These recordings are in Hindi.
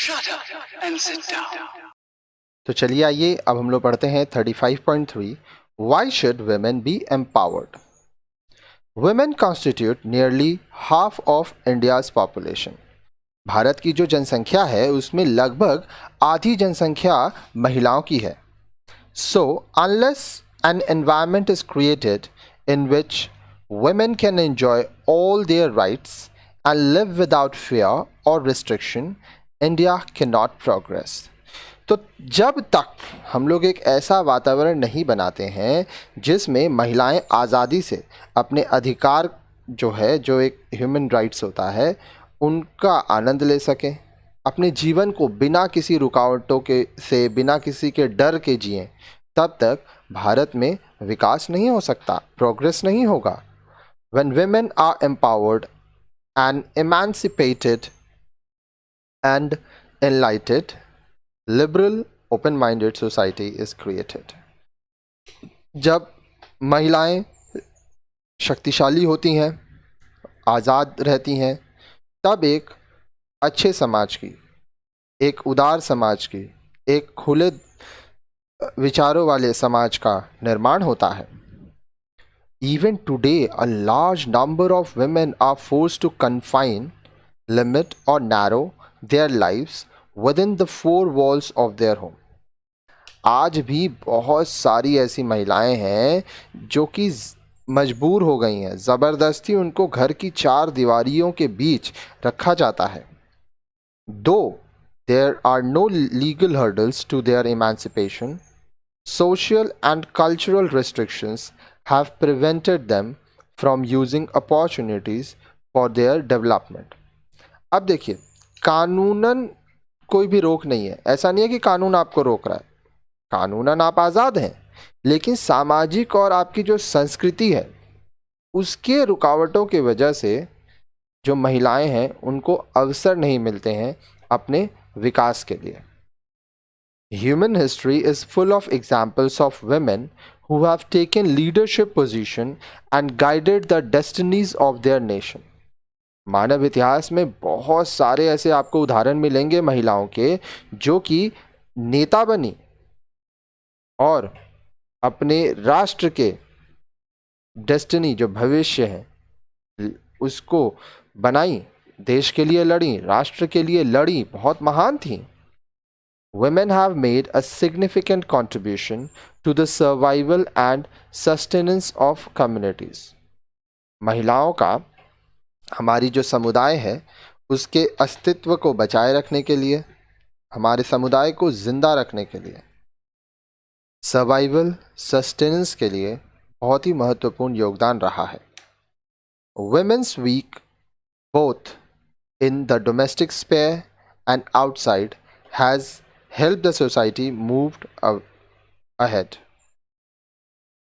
Shut up and sit down. तो चलिए आइए अब हम लोग पढ़ते हैं 35.3 why should women B empowered. women constitute nearly half of India's population। Bharat की जो जनसंख्या है उसमें लगभग आधी जनसंख्या महिलाओं की है। So unless an environment is created in which women can enjoy all their rights and live without fear or restriction, India cannot progress। तो जब तक हम लोग एक ऐसा वातावरण नहीं बनाते हैं जिसमें महिलाएं आज़ादी से अपने अधिकार जो है, जो एक ह्यूमन राइट्स होता है, उनका आनंद ले सकें, अपने जीवन को बिना किसी रुकावटों के से, बिना किसी के डर के जिएं, तब तक भारत में विकास नहीं हो सकता, प्रोग्रेस नहीं होगा। When women are empowered and emancipated and enlightened, liberal open minded society is created. जब महिलाएं शक्तिशाली होती हैं, आज़ाद रहती हैं, तब एक अच्छे समाज की, एक उदार समाज की, एक खुले विचारों वाले समाज का निर्माण होता है। Even today a large number of women are forced to confine, limit और narrow their lives within the four walls of their home। आज भी बहुत सारी ऐसी महिलाएं हैं जो कि मजबूर हो गई हैं, ज़बरदस्ती उनको घर की चार दीवारियों के बीच रखा जाता है। Though there are no legal hurdles to their emancipation, social and cultural restrictions have prevented them from using opportunities for their development। अब देखिए, कानूनन कोई भी रोक नहीं है। ऐसा नहीं है कि कानून आपको रोक रहा है, कानूनन आप आज़ाद हैं, लेकिन सामाजिक और आपकी जो संस्कृति है उसके रुकावटों की वजह से जो महिलाएं हैं उनको अवसर नहीं मिलते हैं अपने विकास के लिए। Human history is full of examples of women who have taken leadership position and guided the destinies of their nation। मानव इतिहास में बहुत सारे ऐसे आपको उदाहरण मिलेंगे महिलाओं के जो कि नेता बनी और अपने राष्ट्र के डेस्टिनी, जो भविष्य है, उसको बनाई, देश के लिए लड़ी, राष्ट्र के लिए लड़ी, बहुत महान थी। Women have made a significant contribution to the survival and sustenance of communities। महिलाओं का हमारी जो समुदाय है उसके अस्तित्व को बचाए रखने के लिए, हमारे समुदाय को जिंदा रखने के लिए, सर्वाइवल, सस्टेनेंस के लिए बहुत ही महत्वपूर्ण योगदान रहा है। Women's week both in the domestic sphere and outside has help the society moved ahead.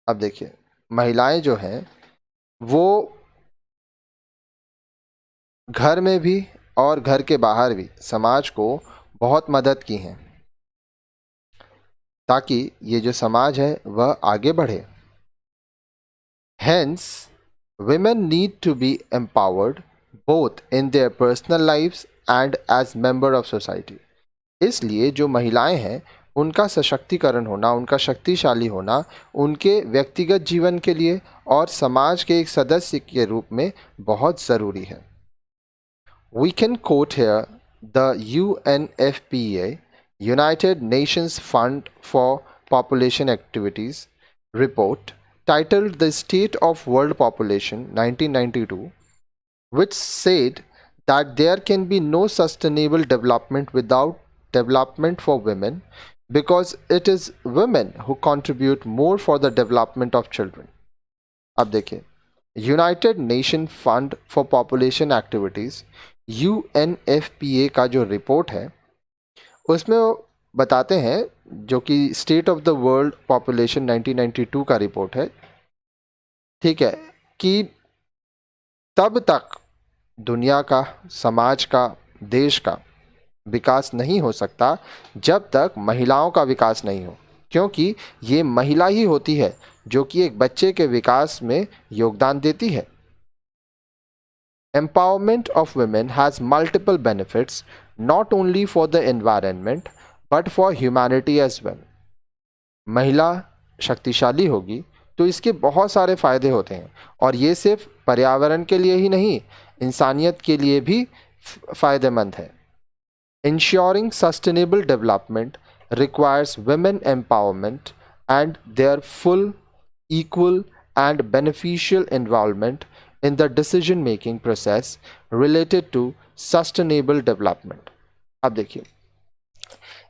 अब देखिए, महिलाएं जो हैं वो घर में भी और घर के बाहर भी समाज को बहुत मदद की हैं ताकि ये जो समाज है वह आगे बढ़े। Hence, women need to be empowered both in their personal lives and as member of society। इसलिए जो महिलाएं हैं उनका सशक्तिकरण होना, उनका शक्तिशाली होना उनके व्यक्तिगत जीवन के लिए और समाज के एक सदस्य के रूप में बहुत ज़रूरी है। We can quote here the UNFPA, United Nations Fund for Population Activities report titled The State of World Population 1992, which said that there can be no sustainable development without development for women because it is women who contribute more for the development of children। अब देखिए, United nation fund for population activities UNFPA का जो रिपोर्ट है उसमें वो बताते हैं, जो कि state of the world population 1992 का रिपोर्ट है, ठीक है, कि तब तक दुनिया का, समाज का, देश का विकास नहीं हो सकता जब तक महिलाओं का विकास नहीं हो, क्योंकि ये महिला ही होती है जो कि एक बच्चे के विकास में योगदान देती है। Empowerment of women has multiple benefits not only for the environment but for humanity as well. महिला शक्तिशाली होगी तो इसके बहुत सारे फायदे होते हैं, और ये सिर्फ पर्यावरण के लिए ही नहीं, इंसानियत के लिए भी फायदेमंद है. Ensuring sustainable development requires women empowerment and their full, equal, and beneficial involvement in the decision making process related to sustainable development. अब देखिए,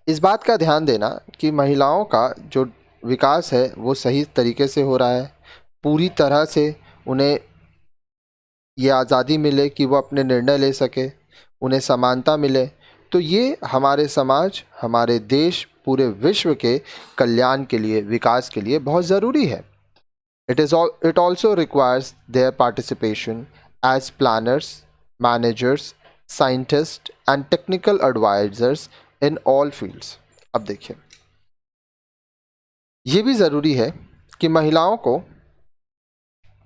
इस बात का ध्यान देना कि महिलाओं का जो विकास है वो सही तरीके से हो रहा है, पूरी तरह से उन्हें ये आज़ादी मिले कि वो अपने निर्णय ले सके, उन्हें समानता मिले, तो ये हमारे समाज, हमारे देश, पूरे विश्व के कल्याण के लिए, विकास के लिए बहुत ज़रूरी है. It also requires their participation as planners, managers, scientists and technical advisors in all fields. अब देखिए, ये भी ज़रूरी है कि महिलाओं को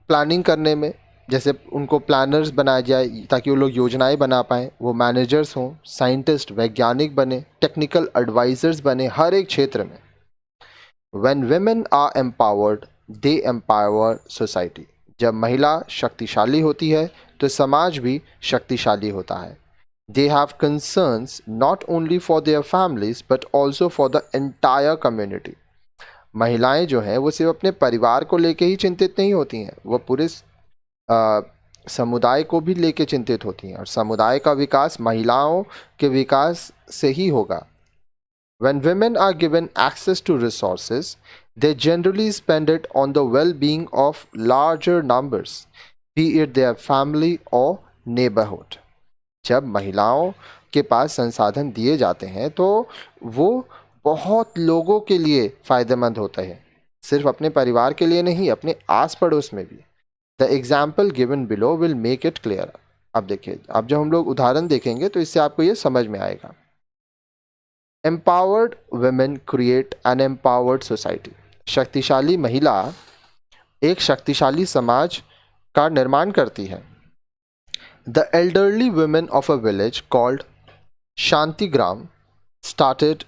प्लानिंग करने में, जैसे उनको प्लानर्स बनाया जाए ताकि वो लोग योजनाएं बना पाएँ, वो मैनेजर्स हों, साइंटिस्ट, वैज्ञानिक बने, टेक्निकल एडवाइजर्स बने हर एक क्षेत्र में. When women are empowered, they empower society. जब महिला शक्तिशाली होती है तो समाज भी शक्तिशाली होता है. They have concerns not only for their families but also for the entire community. महिलाएं जो हैं वो सिर्फ अपने परिवार को लेके ही चिंतित नहीं होती हैं, वो पूरे समुदाय को भी लेके चिंतित होती हैं, और समुदाय का विकास महिलाओं के विकास से ही होगा. When women are given access to resources, they generally spend it on the well-being of larger numbers, be it their family or neighborhood. जब महिलाओं के पास संसाधन दिए जाते हैं तो वो बहुत लोगों के लिए फ़ायदेमंद होता है, सिर्फ अपने परिवार के लिए नहीं, अपने आस पड़ोस में भी. The example given below will make it clear. अब देखिए, अब जब हम लोग उदाहरण देखेंगे तो इससे आपको ये समझ में आएगा. Empowered women create an empowered society. शक्तिशाली महिला एक शक्तिशाली समाज का निर्माण करती है. The elderly women of a village called Shantigram started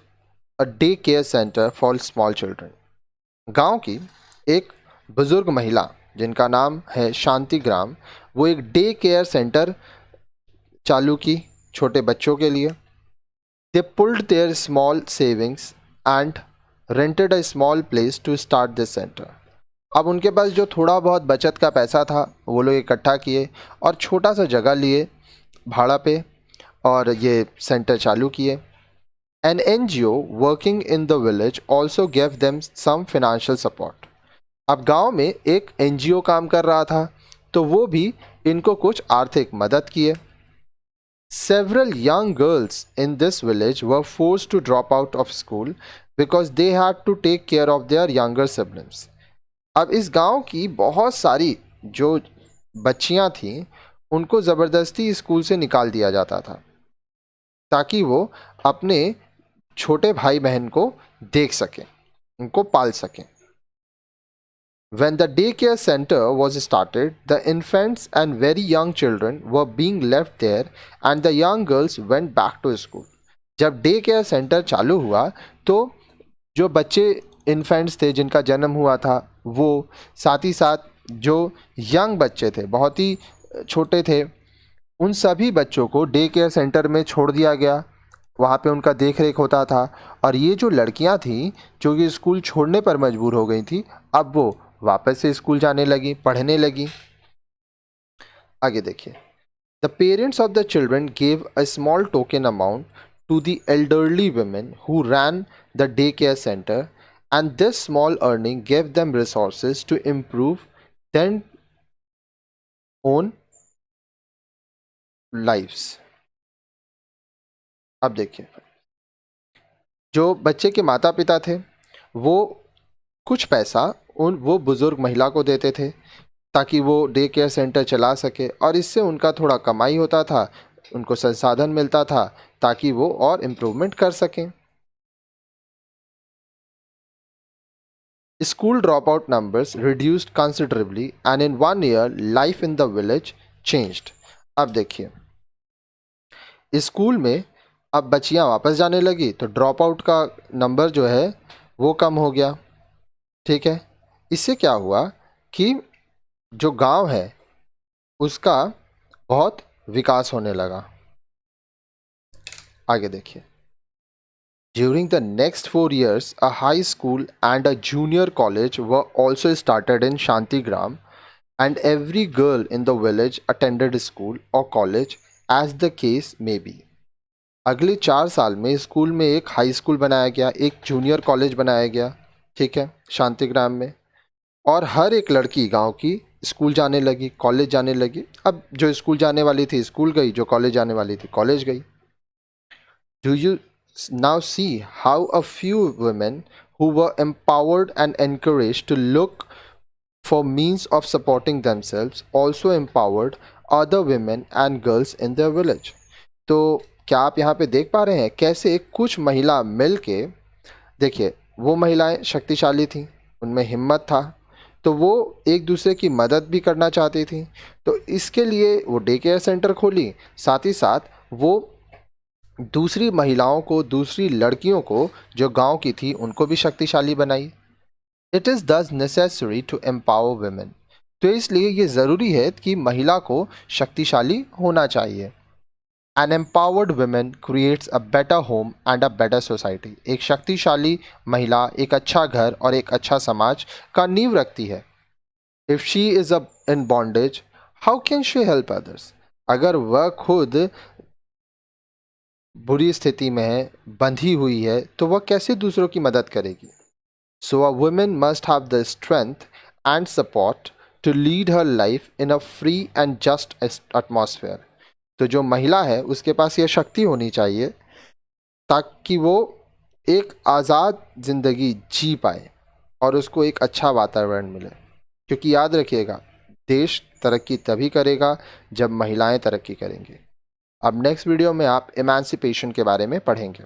a daycare center for small children. गांव की एक बुजुर्ग महिला जिनका नाम है शांतिग्राम, वो एक डे केयर सेंटर चालू की छोटे बच्चों के लिए. They pulled their small savings and rented a small place to start this center. अब उनके पास जो थोड़ा बहुत बचत का पैसा था वो लोग इकट्ठा किए और छोटा सा जगह लिए भाड़ा पे और ये सेंटर चालू किए. An NGO working in the village also gave them some financial support. अब गांव में एक NGO काम कर रहा था तो वो भी इनको कुछ आर्थिक मदद किए. Several young girls in this village were forced to drop out of school because they had to take care of their younger siblings. अब इस गांव की बहुत सारी जो बच्चियां थीं उनको ज़बरदस्ती स्कूल से निकाल दिया जाता था ताकि वो अपने छोटे भाई बहन को देख सकें, उनको पाल सकें. When the daycare center was started, the infants and very young children were being left there and the young girls went back to school. जब डे केयर सेंटर चालू हुआ तो जो बच्चे इन्फेंट्स थे जिनका जन्म हुआ था वो, साथ ही साथ जो यंग बच्चे थे, बहुत ही छोटे थे, उन सभी बच्चों को डे केयर सेंटर में छोड़ दिया गया. वहाँ पे उनका देख रेख होता था. और ये जो लड़कियाँ थीं जो कि स्कूल छोड़ने पर मजबूर हो गई थी, अब वो वापस से स्कूल जाने लगी, पढ़ने लगी. आगे देखिए. The parents of the children gave a small token amount to the elderly women who ran the day care centre and this small earning gave them resources to improve their own lives. अब देखिए, जो बच्चे के माता पिता थे वो कुछ पैसा वो बुज़ुर्ग महिला को देते थे ताकि वो डे केयर सेंटर चला सके, और इससे उनका थोड़ा कमाई होता था, उनको संसाधन मिलता था ताकि वो और इम्प्रूवमेंट कर सकें. School drop out numbers reduced considerably and in 1 year life in the village changed. अब देखिए, स्कूल में अब बच्चियां वापस जाने लगी तो ड्रॉप आउट का नंबर जो है वो कम हो गया। ठीक है, इससे क्या हुआ कि जो गांव है उसका बहुत विकास होने लगा। आगे देखिए। During the next 4 years, a high school and a junior college were also started in Shantigram, and every girl in the village attended school or college as the case may be. अगले 4 साल में स्कूल में एक हाई स्कूल बनाया गया, एक जूनियर कॉलेज बनाया गया, ठीक है, शांतिग्राम में। और हर एक लड़की गांव की स्कूल जाने लगी, कॉलेज जाने लगी। अब जो स्कूल जाने वाली थी स्कूल गई, जो कॉलेज जाने वाली थी कॉलेज गई। Do you now see how a few women who were empowered and encouraged to look for means of supporting themselves also empowered other women and girls in their village? तो क्या आप यहाँ पे देख पा रहे हैं कैसे कुछ महिला मिल के, देखिए वो महिलाएं शक्तिशाली थीं, उनमें हिम्मत था, तो वो एक दूसरे की मदद भी करना चाहती थी। तो इसके लिए वो डे केयर सेंटर खोली, साथ ही साथ वो दूसरी महिलाओं को, दूसरी लड़कियों को जो गांव की थी उनको भी शक्तिशाली बनाई। इट इज़ दस नेसेसरी टू एम्पावर वुमेन। तो इसलिए ये ज़रूरी है कि महिला को शक्तिशाली होना चाहिए। An empowered women creates a better home and a better society. एक शक्तिशाली महिला एक अच्छा घर और एक अच्छा समाज का नींव रखती है। If she is in bondage, how can she help others? अगर वह खुद बुरी स्थिति में है, बंधी हुई है, तो वह कैसे दूसरों की मदद करेगी? So a women must have the strength and support to lead her life in a free and just atmosphere. तो जो महिला है उसके पास यह शक्ति होनी चाहिए ताकि वो एक आज़ाद ज़िंदगी जी पाए और उसको एक अच्छा वातावरण मिले। क्योंकि याद रखिएगा, देश तरक्की तभी करेगा जब महिलाएं तरक्की करेंगी। अब नेक्स्ट वीडियो में आप इमेंसिपेशन के बारे में पढ़ेंगे।